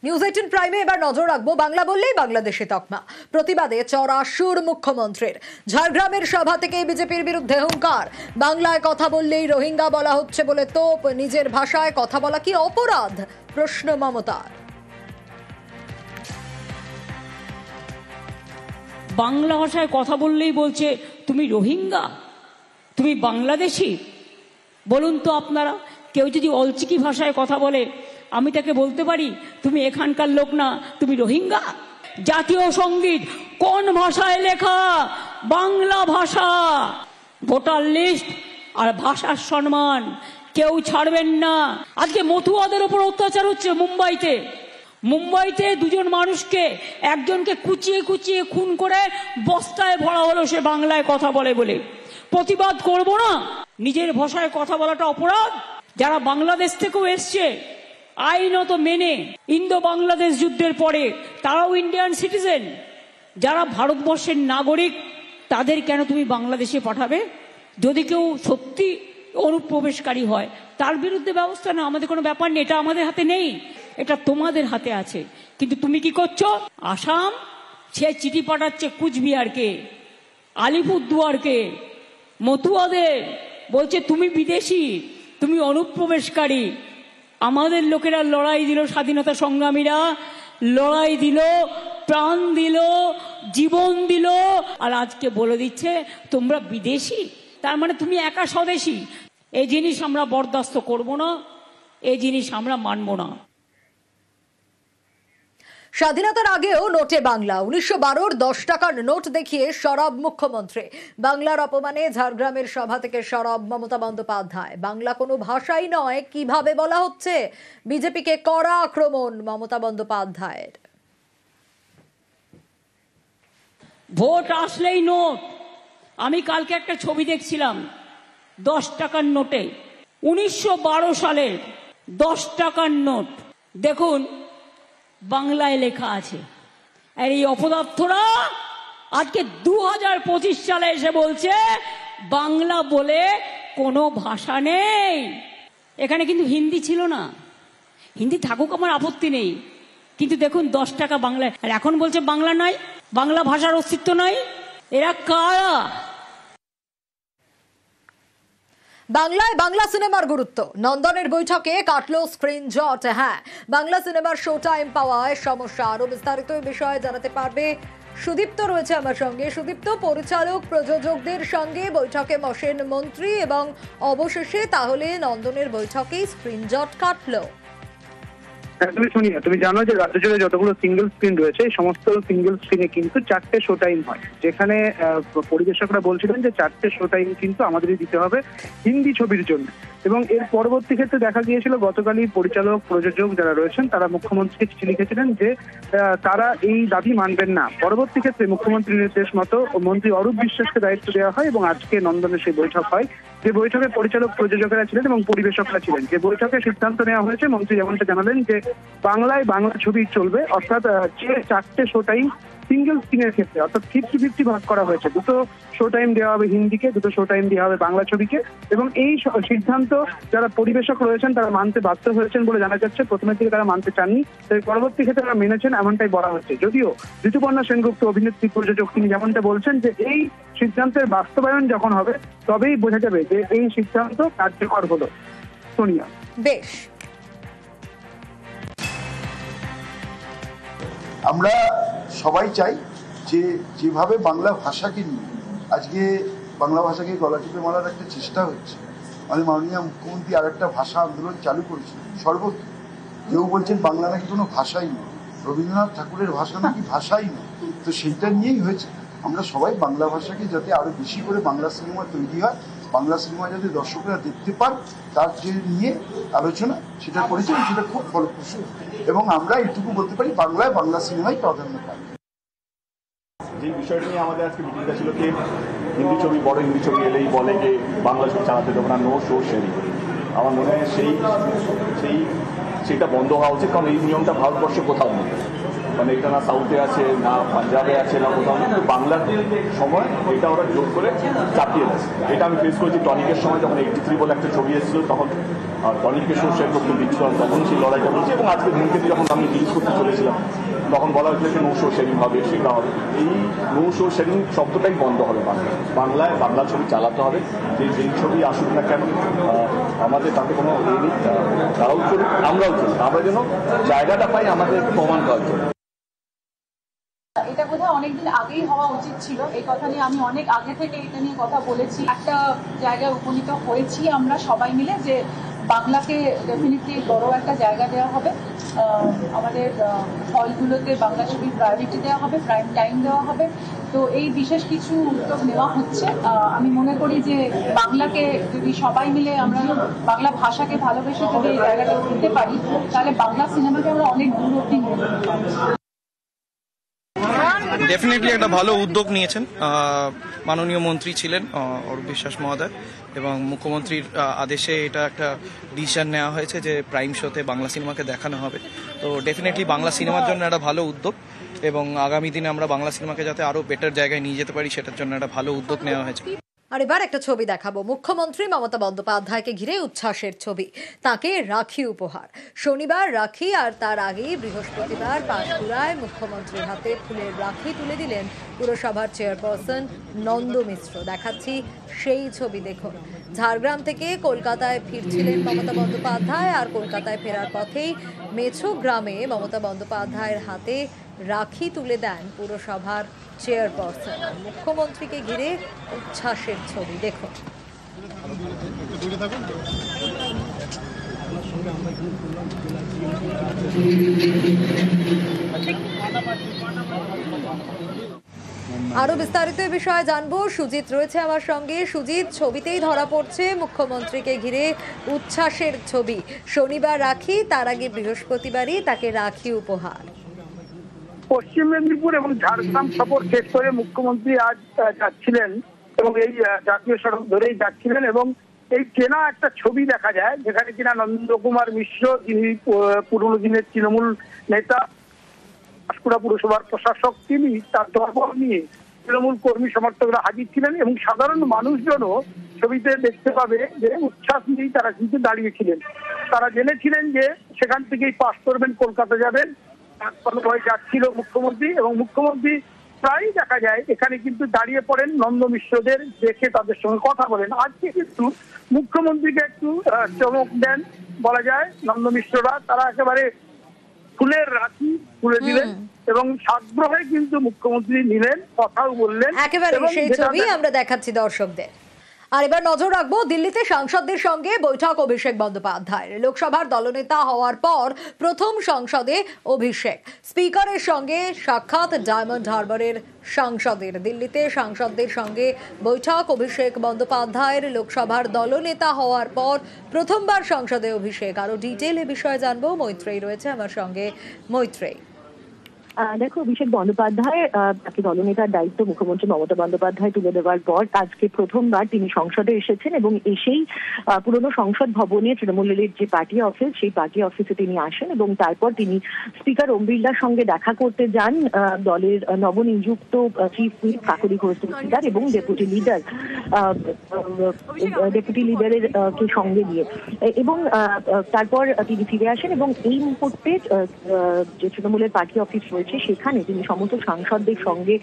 News 18 প্রাইমে এবার নজর রাখবো বাংলা বললেই বাংলাদেশে তকমা। প্রতিবাদে চড়া সুর মুখ্যমন্ত্রীর। ঝাড়গ্রামের সভা থেকে বিজেপির বিরুদ্ধে হুঙ্কার। বাংলায় কথা বললেই রোহিঙ্গা বলা হচ্ছে বলে তোপ। নিজের ভাষায় কথা বলা কি অপরাধ? প্রশ্ন মমতার। বাংলা ভাষায় কথা বললেই বলছে তুমি রোহিঙ্গা, তুমি বাংলাদেশি। বলুন তো আপনারা, কেউ যদি অলচিকি ভাষায় কথা বলে আমি তাকে বলতে পারি তুমি এখানকার লোক না, তুমি রোহিঙ্গা? জাতীয় সঙ্গীত কোন ভাষায় লেখা? বাংলা ভাষা। ভোটার লিস্ট আর ভাষার সম্মান কেউ ছাড়বেন না। আজকে মতুয়াদের উপর অত্যাচার হচ্ছে মুম্বাইতে দুজন মানুষকে, একজনকে কুচিয়ে কুচিয়ে খুন করে বস্তায় ভরা হলো সে বাংলায় কথা বলে বলে। প্রতিবাদ করব না? নিজের ভাষায় কথা বলাটা অপরাধ? যারা বাংলাদেশ থেকেও এসছে আইনত মেনে ইন্দো বাংলাদেশ যুদ্ধের পরে তারাও ইন্ডিয়ান সিটিজেন, যারা ভারতবর্ষের নাগরিক তাদের কেন তুমি বাংলাদেশে পাঠাবে? যদি কেউ সত্যি অনুপ্রবেশকারী হয় তার বিরুদ্ধে ব্যবস্থা না, আমাদের কোনো ব্যাপার নেই, এটা আমাদের হাতে নেই, এটা তোমাদের হাতে আছে। কিন্তু তুমি কি করছো? আসাম সে চিঠি পাঠাচ্ছে কুচবিহারকে, আলিপুরদুয়ারকে, মতুয়াদের বলছে তুমি বিদেশি, তুমি অনুপ্রবেশকারী। আমাদের লোকেরা লড়াই দিল, স্বাধীনতা সংগ্রামীরা লড়াই দিল, প্রাণ দিল, জীবন দিল, আর আজকে বলে দিচ্ছে তোমরা বিদেশি। তার মানে তুমি একা স্বদেশী। এই জিনিস আমরা বরদাস্ত করব না, এই জিনিস আমরা মানব না। স্বাধীনতার আগেও নোটে বাংলা। 1912-র 10 টাকার নোট দেখিয়ে সরব মুখ্যমন্ত্রী। বাংলার অপমানে ঝাড়গ্রামের সভা থেকে সরব মমতা বন্দ্যোপাধ্যায়। বাংলা কোনো ভাষাই নয় কিভাবে বলা হচ্ছে? বিজেপিকে কড়া আক্রমণ মমতা বন্দ্যোপাধ্যায়ের। ভোট আসলেই নোট। আমি কালকে একটা ছবি দেখছিলাম 10 টাকার নোটে, 1912 সালের 10 টাকার নোট। দেখুন বাংলায় লেখা আছে। আর এই অপদার্থরা আজকে 2025 সালে এসে বলছে বাংলা বলে কোনো ভাষা নেই। এখানে কিন্তু হিন্দি ছিল না, হিন্দি থাকুক আমার আপত্তি নেই, কিন্তু দেখুন 10 টাকা বাংলায়, আর এখন বলছে বাংলা নাই, বাংলা ভাষার অস্তিত্ব নাই। এরা কারা? বাংলায় বাংলা সিনেমার গুরুত্ব। নন্দনের বৈঠকে কাটলো স্ক্রিনশট। হ্যাঁ, বাংলা সিনেমার শো টাইম পাওয়ায় সমস্যা। আরো বিস্তারিত বিষয়ে জানাতে পারবে সুদীপ্ত রয়েছে আমার সঙ্গে। সুদীপ্ত, পরিচালক প্রযোজকদের সঙ্গে বৈঠকে বসেন মন্ত্রী এবং অবশেষে তাহলে নন্দনের বৈঠকেই স্ক্রিনশট কাটলো। তুমি শুনিয়া, তুমি জানো যে রাজ্য জুড়ে যতগুলো সিঙ্গেল স্ক্রিন রয়েছে সমস্ত সিঙ্গেল স্ক্রিনে কিন্তু 4টে শো টাইম হয়, যেখানে পরিবেশকরা বলছিলেন যে 4টে শো টাইম কিন্তু আমাদেরই দিতে হবে হিন্দি ছবির জন্য। এবং এর পরবর্তী ক্ষেত্রে দেখা গিয়েছিল গতকালই পরিচালক প্রযোজক যারা রয়েছেন তারা মুখ্যমন্ত্রীকে চিঠি লিখেছিলেন যে তারা এই দাবি মানবেন না। পরবর্তী ক্ষেত্রে মুখ্যমন্ত্রীর নির্দেশ মতো মন্ত্রী অরূপ বিশ্বাসকে দায়িত্ব দেওয়া হয় এবং আজকে নন্দনে সেই বৈঠক হয়, যে বৈঠকে পরিচালক প্রযোজকেরা ছিলেন এবং পরিবেশকরা ছিলেন। যে বৈঠকে সিদ্ধান্ত নেওয়া হয়েছে, মন্ত্রী যেমনটা জানালেন যে বাংলায় বাংলা ছবি চলবে, অর্থাৎ যে 4টে শো টাইম সিঙ্গেল স্ক্রিনের ক্ষেত্রে অর্থাৎ 50-50 ভাগ করা হয়েছে। 2টো শো টাইম দেওয়া হবে হিন্দিকে, 2টো শো টাইম দেওয়া হবে বাংলা ছবিকে। এবং এই সিদ্ধান্ত যারা পরিবেশক রয়েছেন তারা মানতে বাধ্য হয়েছেন বলে জানা যাচ্ছে। প্রথমের দিকে তারা মানতে চাননি, তাই পরবর্তী ক্ষেত্রে তারা মেনেছেন, এমনটাই বলা হচ্ছে। যদিও ঋতুপর্ণা সেনগুপ্ত অভিনেত্রী প্রযোজক তিনি যেমনটা বলছেন যে এই সিদ্ধান্তের বাস্তবায়ন যখন হবে তবেই বোঝা যাবে যে এই সিদ্ধান্ত কার্যকর হলো। সোনিয়া, বেশ। আমরা সবাই চাই যে যেভাবে বাংলা ভাষাকে নিয়ে আজকে বাংলা ভাষাকে গলা টিপে মারার একটা চেষ্টা হচ্ছে, মানে মাননীয় মুখ্যমন্ত্রী আর একটা ভাষা আন্দোলন চালু করেছেন সর্বত্র। কেউ বলছেন বাংলা নাকি কোনো ভাষাই নেই, রবীন্দ্রনাথ ঠাকুরের ভাষা নাকি ভাষাই নেই। তো সেইটা নিয়েই হয়েছে। আমরা সবাই বাংলা ভাষাকে যাতে আরো বেশি করে বাংলা সিনেমা তৈরি হয়, বাংলা সিনেমা যাতে দর্শকরা দেখতে পান তার যে নিয়ে আলোচনা সেটা করেছেন, সেটা খুব ফলপ্রসূ। এবং আমরা এটুকু বলতে পারি বাংলায় বাংলা সিনেমাই প্রাধান্য পায়। যে বিষয়টা নিয়ে আমাদের আজকে মিটিংটা ছিল যে হিন্দি ছবি, বড় হিন্দি ছবি এলেই বলে যে বাংলা ছবি চালাতে দেবো না, নো শো শেয়ারিং। আমার মনে হয় সেটা বন্ধ হওয়া উচিত, কারণ এই নিয়মটা ভারতবর্ষে কোথাও নেই। মানে এটা না সাউথে আছে, না পাঞ্জাবে আছে, না কোথাও নেই। কিন্তু বাংলার সময় এটা ওরা জোর করে চাপিয়ে দেয়। এটা আমি ফেস করেছি টনিকের সময়, যখন 83 বলে একটা ছবি এসেছিল, তখন আর টনিককে সর্ষের প্রথম দিচ্ছিল তখন সেই লড়াইটা বলছি, এবং আজকে ধূমকেতু যখন আমি রিলিজ করতে চলেছিলাম তখন বলা হয়েছিল যে নো শো শেয়ারিং হবে, সেটা হবে। এই নো শো শেয়ারিং শব্দটাই বন্ধ হবে বাংলায়। বাংলা ছবি চালাতে হবে, যেই ছবি আসুক না কেন আমাদের তাতে কোনো ইয়ে নেই। তারাও চলুক, আমরাও চলুক, আমরা যেন জায়গাটা পাই আমাদের প্রমাণ করার জন্য। এটা বোধহয় অনেকদিন আগেই হওয়া উচিত ছিল। এই কথা নিয়ে আমি অনেক আগে থেকে এটা নিয়ে কথা বলেছি। একটা জায়গায় উপনীত হয়েছি আমরা সবাই মিলে যে বাংলাকে ডেফিনেটলি বড় একটা জায়গা দেওয়া হবে। আমাদের হলগুলোতে বাংলা ছবির প্রায়োরিটি দেওয়া হবে, প্রাইম টাইম দেওয়া হবে। তো এই বিশেষ কিছু উদ্যোগ নেওয়া হচ্ছে। আমি মনে করি যে বাংলাকে যদি সবাই মিলে আমরা বাংলা ভাষাকে ভালোবেসে যদি এই জায়গাটা দিতে পারি, তাহলে বাংলা সিনেমাকে আমরা অনেক দূর অব্দি নিয়ে যেতে পারি। ডেফিনেটলি একটা ভালো উদ্যোগ নিয়েছেন মাননীয় মন্ত্রী ছিলেন অরূপ বিশ্বাস মহোদয়, এবং মুখ্যমন্ত্রীর আদেশে এটা একটা ডিসিশন নেওয়া হয়েছে যে প্রাইম শোতে বাংলা সিনেমাকে দেখানো হবে। তো ডেফিনেটলি বাংলা সিনেমার জন্য একটা ভালো উদ্যোগ, এবং আগামী দিনে আমরা বাংলা সিনেমাকে যাতে আরো বেটার জায়গায় নিয়ে যেতে পারি সেটার জন্য একটা ভালো উদ্যোগ নেওয়া হয়েছে। আর এবার একটা ছবি দেখাবো। মুখ্যমন্ত্রী মমতা বন্দ্যোপাধ্যায়কে ঘিরে উচ্ছ্বাসের ছবি, তাকে রাখি উপহার। শনিবার রাখি, আর তার আগেই বৃহস্পতিবার পাঁশকুড়ায় মুখ্যমন্ত্রীর হাতে ফুলের রাখি তুলে দিলেন পুরসভার চেয়ারপারসন নন্দ মিশ্র। দেখাচ্ছি সেই ছবি, দেখুন। ঝাড়গ্রাম থেকে কলকাতায় ফিরছিলেন মমতা বন্দ্যোপাধ্যায়, আর কলকাতায় ফেরার পথেই মেছো গ্রামে মমতা বন্দ্যোপাধ্যায়ের হাতে রাখি তুলে দেন পুরসভার চেয়ারপারসন। মুখ্যমন্ত্রীকে ঘিরে উচ্ছ্বাসের ছবি, দেখুন। আরো বিস্তারিত এই বিষয়ে জানবো, সুজিত রয়েছে আমার সঙ্গে। সুজিত, ছবিতেই ধরা পড়ছে মুখ্যমন্ত্রীকে ঘিরে উচ্ছ্বাসের ছবি। শনিবার রাখি, তার আগে বৃহস্পতিবারই তাকে রাখি উপহার। পশ্চিম মেদিনীপুর এবং ঝাড়গ্রাম সফর শেষ করে মুখ্যমন্ত্রী আজ যাচ্ছিলেন, এবং এই জাতীয় সড়ক ধরেই যাচ্ছিলেন, এবং এই চেনা একটা ছবি দেখা যায় যেখানে কিনা নন্দকুমার মিশ্র, যিনি পুরনো দিনের তৃণমূল নেতা, পাঁশকুড়া পুরসভার প্রশাসক, তিনি তার দরবার নিয়ে তৃণমূল কর্মী সমর্থকরা হাজির ছিলেন, এবং সাধারণ মানুষজনও ছবিতে দেখতে পাবে যে উচ্ছ্বাস নিয়েই তারা কিন্তু দাঁড়িয়েছিলেন। তারা জেনেছিলেন যে সেখান থেকেই পাস করবেন, কলকাতা যাবেন, হয়ে যাচ্ছিল মুখ্যমন্ত্রী, এবং মুখ্যমন্ত্রী প্রায়ই দেখা যায় এখানে কিন্তু দাঁড়িয়ে পড়েন নন্দ মিশ্রদের, দেখে তাদের সঙ্গে কথা বলেন। আজকে কিন্তু মুখ্যমন্ত্রীকে একটু চমক দেন বলা যায় নন্দ মিশ্ররা। তারা একেবারে ফুলের রাখি তুলে দিলেন, এবং সাগ্রহে কিন্তু মুখ্যমন্ত্রী নিলেন, কথাও বললেন। একেবারে সেই ছবি আমরা দেখাচ্ছি দর্শকদের। আর এবার নজর রাখবো দিল্লিতে সাংসদদের সঙ্গে বৈঠক অভিষেক বন্দ্যোপাধ্যায়ের। লোকসভার দলনেতা হওয়ার পর প্রথম সংসদে অভিষেক। স্পিকারের সঙ্গে সাক্ষাৎ ডায়মন্ড হারবারের সাংসদের। দিল্লিতে সাংসদদের সঙ্গে বৈঠক অভিষেক বন্দ্যোপাধ্যায়ের। লোকসভার দলনেতা হওয়ার পর প্রথমবার সংসদে অভিষেক। আরো ডিটেইলে বিষয়ে জানবো, মৈত্রেয়ী রয়েছে আমার সঙ্গে। মৈত্রেয়ী, দেখো, অভিষেক বন্দ্যোপাধ্যায় তাকে দলনেতার দায়িত্ব মুখ্যমন্ত্রী মমতা বন্দ্যোপাধ্যায় তুলে দেওয়ার পর আজকে প্রথমবার তিনি সংসদে এসেছেন, এবং এসেই পুরনো সংসদ ভবনে তৃণমূলের যে পার্টি অফিস, সেই পার্টি অফিসে তিনি আসেন, এবং তারপর তিনি স্পিকার ওম বিড়লার সঙ্গে দেখা করতে যান। দলের নবনিযুক্ত চিফ হুইপ কাকলি ঘোষ দস্তিদার এবং ডেপুটি লিডারের কে সঙ্গে নিয়ে, এবং তারপর তিনি ফিরে আসেন, এবং এই মুহূর্তে যে তৃণমূলের পার্টি অফিস সেখানে তিনি সমস্ত সাংসদদের সঙ্গে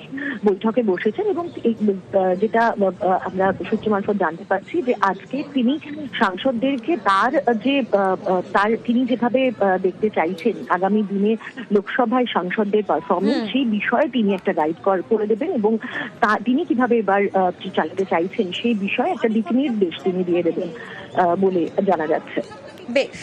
বৈঠকে বসেছেন। এবং যেটা আমরা সূত্র মারফত জানতে পারছি যে আজকে তিনি সাংসদদেরকে তিনি যেভাবে দেখতে চাইছেন আগামী দিনে লোকসভায় সাংসদদের পারফরমেন্স, সেই বিষয়ে তিনি একটা গাইড করে দেবেন, এবং তিনি কিভাবে এবার চালাতে চাইছেন সেই বিষয়ে একটা দিক নির্দেশ তিনি দিয়ে দেবেন বলে জানা যাচ্ছে। বেশ।